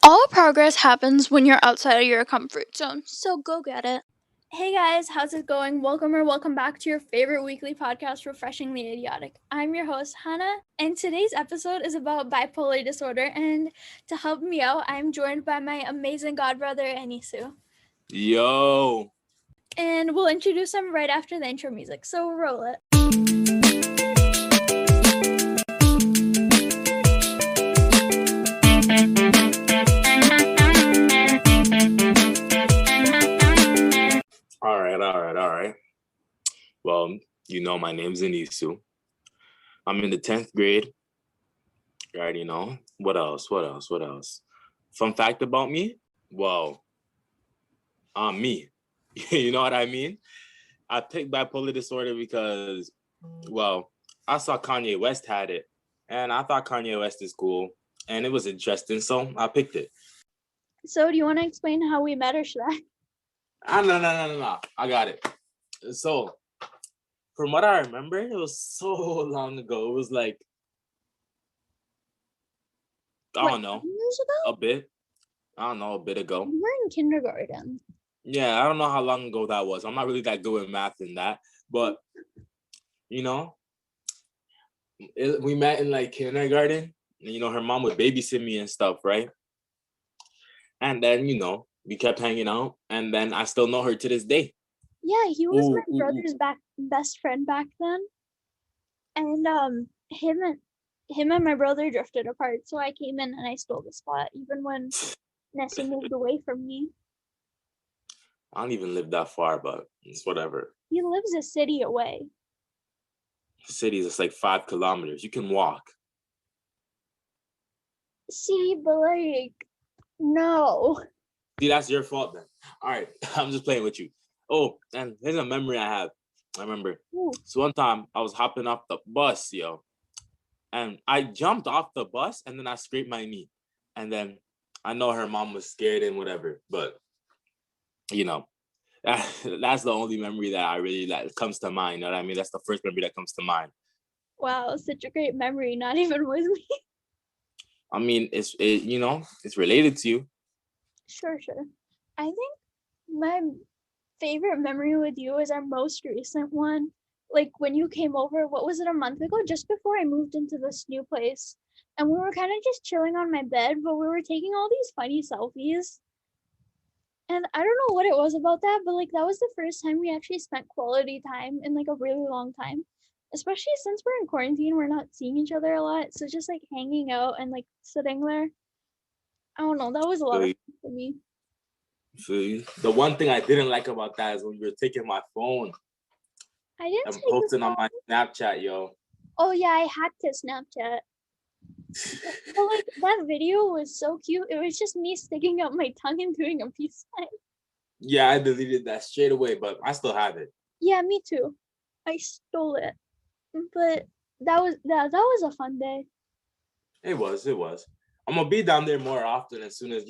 All progress happens when you're outside of your comfort zone, so go get it. Hey guys, how's it going? Welcome back to your favorite weekly podcast, Refreshingly Idiotic. I'm your host, Hannah, and today's episode is about bipolar disorder, and to help me out, I'm joined by my amazing godbrother, Anesu. Yo! And we'll introduce him right after the intro music, so roll it. All right. Well, you know my name's Anesu. I'm in the 10th grade. You already know. What else? Fun fact about me? Well, I'm me. You know what I mean? I picked bipolar disorder because, well, I saw Kanye West had it. And I thought Kanye West is cool. And it was interesting, so I picked it. So do you want to explain how we met, or should I? No. I got it. So, from what I remember, it was so long ago. It was like, I don't know, years ago? a bit. I don't know, a bit ago. We were in kindergarten. Yeah, I don't know how long ago that was. I'm not really that good with math in that. But, you know, we met in like kindergarten. And, her mom would babysit me and stuff, right? And then, we kept hanging out. And then I still know her to this day. Yeah, he was my brother's best friend back then. And him and my brother drifted apart, so I came in and I stole the spot, even when Nessie moved away from me. I don't even live that far, but it's whatever. He lives a city away. Cities, it's like 5 kilometers. You can walk. See, but like, no. See, that's your fault then. All right, I'm just playing with you. Oh, and here's a memory I have. I remember. Ooh. So one time I was hopping off the bus, yo. And I jumped off the bus and then I scraped my knee. And then I know her mom was scared and whatever. But, that's the only memory that I really that comes to mind. You know what I mean? That's the first memory that comes to mind. Wow, such a great memory, not even with me. I mean, it's related to you. Sure. I think my favorite memory with you is our most recent one. Like when you came over, what was it, a month ago? Just before I moved into this new place. And we were kind of just chilling on my bed, but we were taking all these funny selfies. And I don't know what it was about that, but like that was the first time we actually spent quality time in like a really long time. Especially since we're in quarantine, we're not seeing each other a lot. So just like hanging out and like sitting there. I don't know, that was a lot of fun for me. See, the one thing I didn't like about that is when you were taking my phone. I didn't. I'm posting on my Snapchat, yo. Oh yeah, I hacked his Snapchat. But like that video was so cute. It was just me sticking out my tongue and doing a peace sign. Yeah, I deleted that straight away, but I still have it. Yeah, me too. I stole it, but that was a fun day. It was. I'm gonna be down there more often as soon as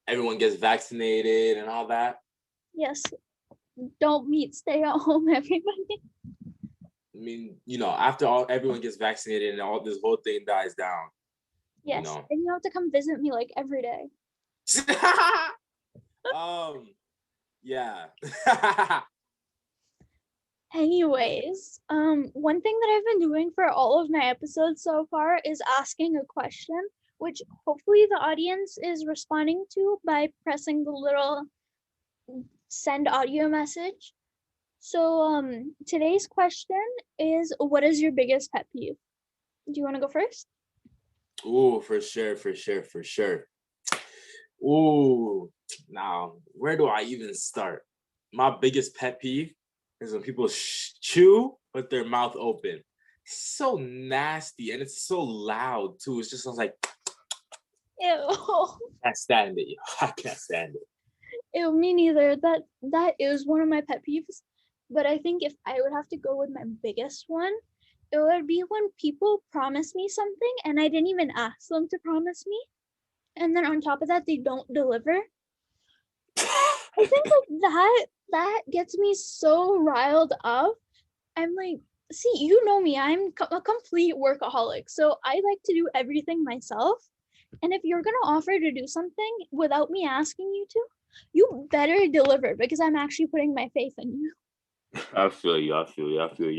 everyone gets vaccinated and all that. Yes, don't stay at home, everybody. I mean, after everyone gets vaccinated and all this whole thing dies down. Yes, and you have to come visit me like every day. Yeah. Anyways, one thing that I've been doing for all of my episodes so far is asking a question, which hopefully the audience is responding to by pressing the little send audio message. So today's question is, what is your biggest pet peeve? Do you want to go first? Ooh, for sure. Ooh, now where do I even start? My biggest pet peeve is when people chew with their mouth open. It's so nasty and it's so loud too. It's just sounds like, ew. I can't stand it. I can't stand it. Ew, me neither. That is one of my pet peeves. But I think if I would have to go with my biggest one, it would be when people promise me something and I didn't even ask them to promise me. And then on top of that, they don't deliver. I think like that gets me so riled up. I'm like, see, you know me, I'm a complete workaholic. So I like to do everything myself. And if you're gonna offer to do something without me asking you to, you better deliver because I'm actually putting my faith in you. I feel you. I feel you. I feel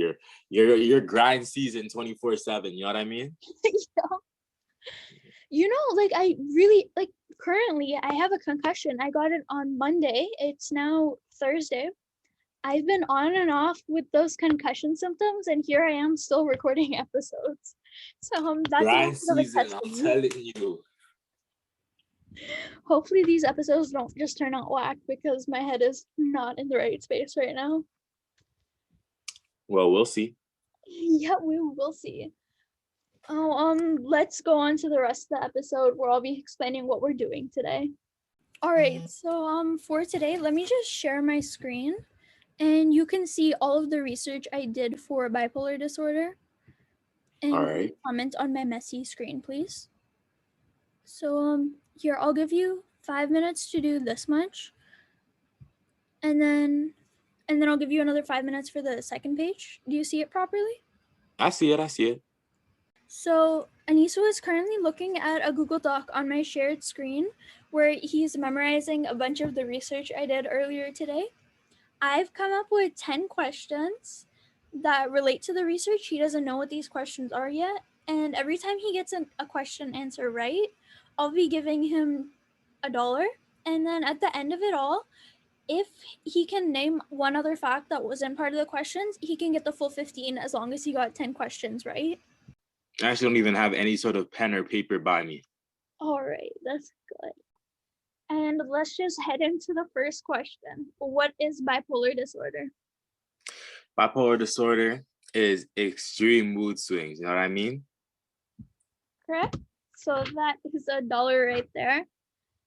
your grind season 24/7. You know what I mean? You know, like I really like currently I have a concussion. I got it on Monday. It's now Thursday. I've been on and off with those concussion symptoms, and here I am still recording episodes. So that's a little Grind bit of a season. test for I'm me. telling you. Hopefully these episodes don't just turn out whack because my head is not in the right space right now. Well, we'll see. Yeah, we will see. Let's go on to the rest of the episode where I'll be explaining what we're doing today. All right, so for today, let me just share my screen and you can see all of the research I did for bipolar disorder. And All right. comment on my messy screen, please. So here, I'll give you 5 minutes to do this much. And then I'll give you another 5 minutes for the second page. Do you see it properly? I see it. I see it. So Anesu is currently looking at a Google Doc on my shared screen where he's memorizing a bunch of the research I did earlier today. I've come up with 10 questions that relate to the research. He doesn't know what these questions are yet. And every time he gets a question answer right, I'll be giving him $1. And then at the end of it all, if he can name one other fact that wasn't part of the questions, he can get the full 15 as long as he got 10 questions right. I actually don't even have any sort of pen or paper by me. All right, that's good. And let's just head into the first question. What is bipolar disorder? Bipolar disorder is extreme mood swings. You know what I mean? Correct? So that is $1 right there.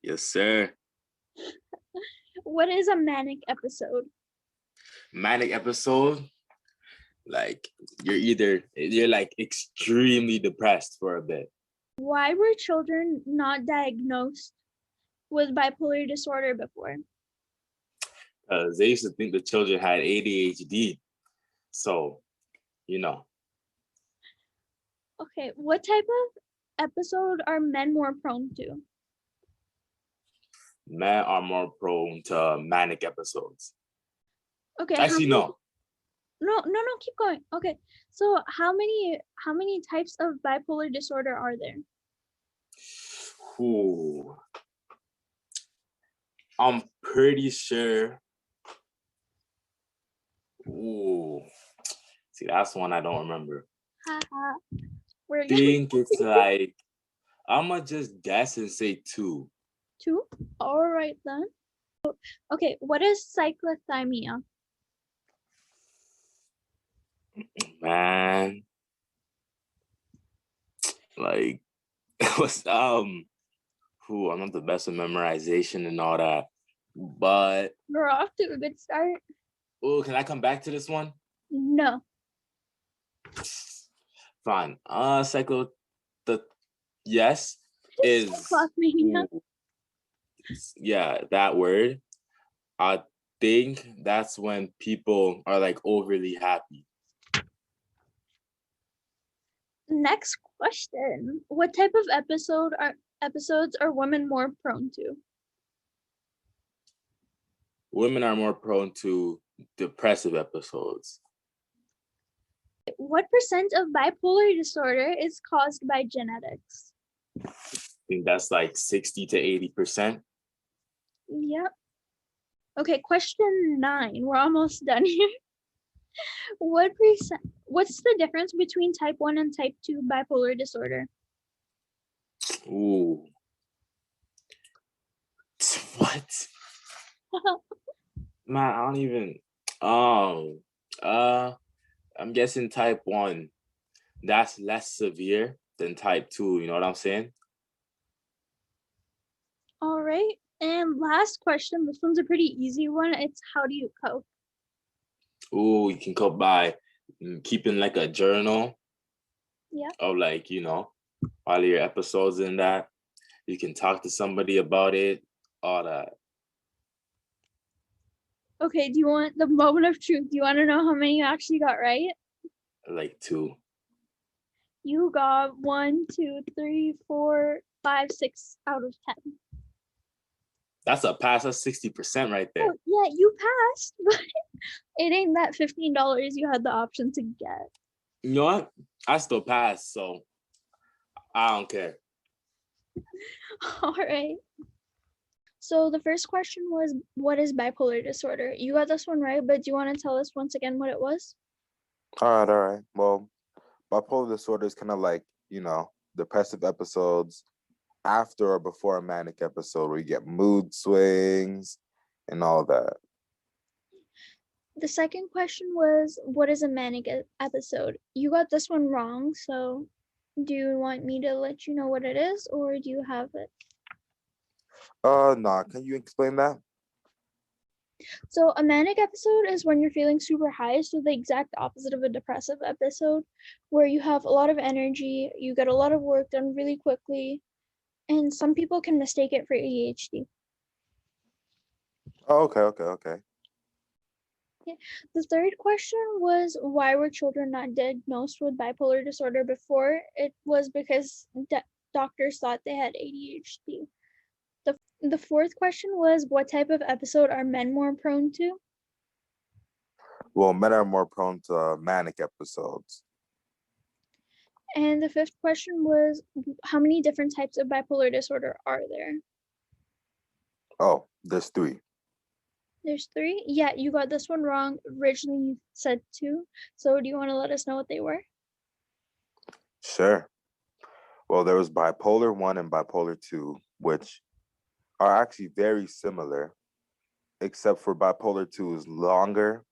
Yes, sir. What is a manic episode? Manic episode, like you're like extremely depressed for a bit. Why were children not diagnosed with bipolar disorder before? They used to think the children had ADHD. So, you know. Okay, what type of episode are men more prone to? Men are more prone to manic episodes. Okay. Actually, no. No, keep going. Okay. So how many types of bipolar disorder are there? Ooh. I'm pretty sure. Ooh. See, that's one I don't remember. Haha. I think it's like, I'ma just guess and say 2. 2? All right then. Okay, what is cyclothymia? Man. Like, what's I'm not the best with memorization and all that. But We're off to a good start. oh, can I come back to this one? No. Fine. Yes is Cyclothymia. yeah, that word. I think that's when people are like overly happy. Next question. What type of episodes are women more prone to? Women are more prone to depressive episodes. What % of bipolar disorder is caused by genetics? I think that's like 60 to 80%. Yep. Okay, question 9. We're almost done here. What's the difference between type 1 and type 2 bipolar disorder? Ooh. What? Man, I don't even. I'm guessing type 1. That's less severe than type 2. You know what I'm saying? All right. And last question. This one's a pretty easy one. It's how do you cope? Ooh, you can cope by keeping like a journal. Yeah. Of like, all of your episodes in that. You can talk to somebody about it, all that. Okay, do you want the moment of truth? Do you want to know how many you actually got right? Like 2. You got 1, 2, 3, 4, 5, 6 out of 10. That's a pass. That's 60% right there. Oh, yeah, you passed, but it ain't that $15 you had the option to get. You know what? I still pass, so I don't care. All right. So the first question was, what is bipolar disorder? You got this one right, but do you want to tell us once again what it was? All right. Well, bipolar disorder is kind of like, depressive episodes after or before a manic episode where you get mood swings and all that. The second question was, what is a manic episode? You got this one wrong, so do you want me to let you know what it is, or do you have it? No, can you explain that? So a manic episode is when you're feeling super high, so the exact opposite of a depressive episode, where you have a lot of energy, you get a lot of work done really quickly, and some people can mistake it for ADHD. Oh, okay. The third question was, why were children not diagnosed with bipolar disorder before? It was because doctors thought they had ADHD. The fourth question was, what type of episode are men more prone to? Well, men are more prone to manic episodes. And the fifth question was, how many different types of bipolar disorder are there? Oh, there's 3. There's 3? Yeah, you got this one wrong. Originally you said 2. So do you want to let us know what they were? Sure. Well, there was bipolar 1 and bipolar 2, which are actually very similar, except for bipolar 2 is longer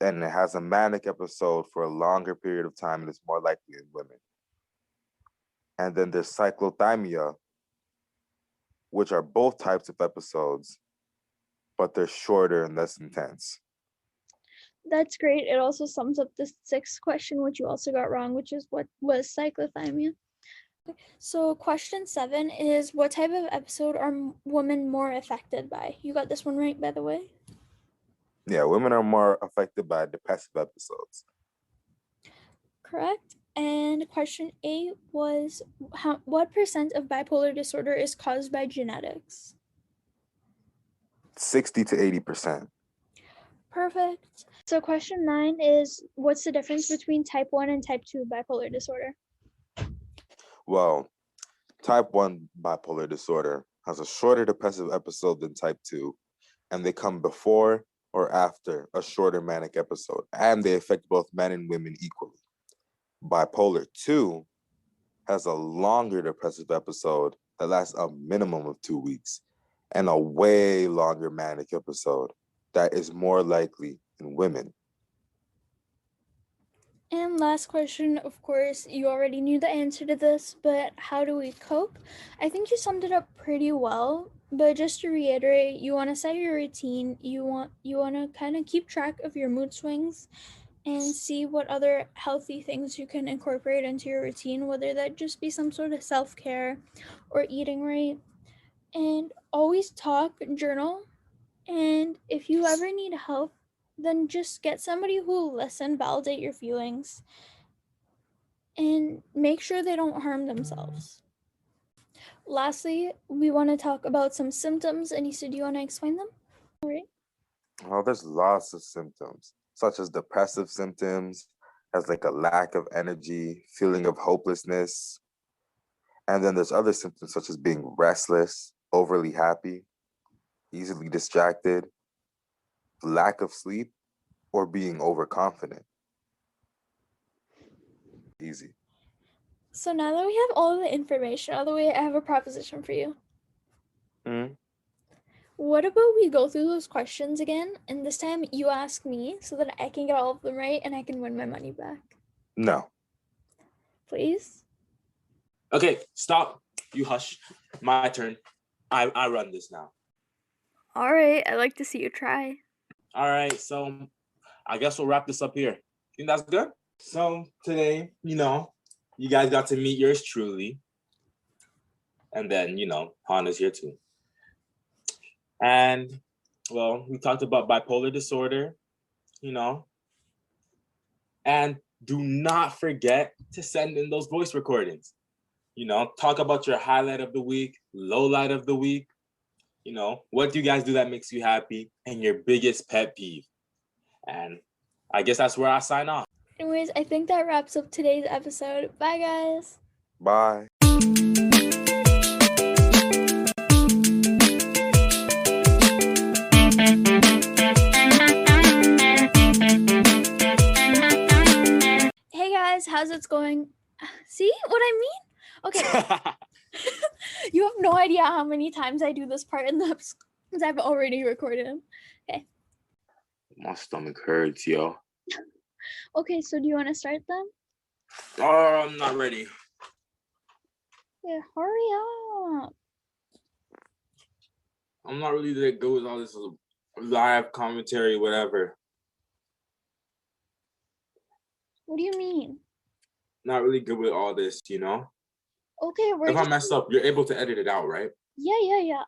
and it has a manic episode for a longer period of time and it's more likely in women. And then there's cyclothymia, which are both types of episodes, but they're shorter and less intense. That's great. It also sums up the 6th question, which you also got wrong, which is what was cyclothymia. So question 7 is, what type of episode are women more affected by? You got this one right, by the way. Yeah, women are more affected by depressive episodes. Correct. And question 8 was, what % of bipolar disorder is caused by genetics? 60 to 80%. Perfect. So question 9 is, what's the difference between type 1 and type 2 bipolar disorder? Well, type 1 bipolar disorder has a shorter depressive episode than type 2, and they come before or after a shorter manic episode, and they affect both men and women equally. Bipolar 2 has a longer depressive episode that lasts a minimum of 2 weeks, and a way longer manic episode that is more likely in women. And last question, of course, you already knew the answer to this, but how do we cope? I think you summed it up pretty well, but just to reiterate, you want to set your routine, you want to kind of keep track of your mood swings and see what other healthy things you can incorporate into your routine, whether that just be some sort of self-care or eating right. And always talk, journal, and if you ever need help, then just get somebody who will listen, validate your feelings, and make sure they don't harm themselves. Lastly, we want to talk about some symptoms. Anesu, do you want to explain them? All right. Well, there's lots of symptoms, such as depressive symptoms, as like a lack of energy, feeling of hopelessness. And then there's other symptoms such as being restless, overly happy, easily distracted, lack of sleep, or being overconfident. Easy. So now that we have all the information out of the way, I have a proposition for you. Mm-hmm. What about we go through those questions again, and this time you ask me so that I can get all of them right and I can win my money back? No. Please? Okay, stop. You hush. My turn. I run this now. All right, I'd like to see you try. All right, so I guess we'll wrap this up here. Think that's good? So today, you guys got to meet yours truly. And then, Honda's here too. And, well, we talked about bipolar disorder, and do not forget to send in those voice recordings. You know, talk about your highlight of the week, low light of the week. You know, what do you guys do that makes you happy, and your biggest pet peeve? And I guess that's where I sign off. Anyways, I think that wraps up today's episode. Bye, guys. Bye. Hey guys, how's it going? See what I mean? Okay. You have no idea how many times I do this part in the episode because I've already recorded them. Okay. My stomach hurts, yo. Okay, so do you want to start then? Oh, I'm not ready. Yeah, hurry up. I'm not really that good with all this live commentary, whatever. What do you mean? Not really good with all this, you know? Okay, we're If I just... mess up, you're able to edit it out, right? Yeah.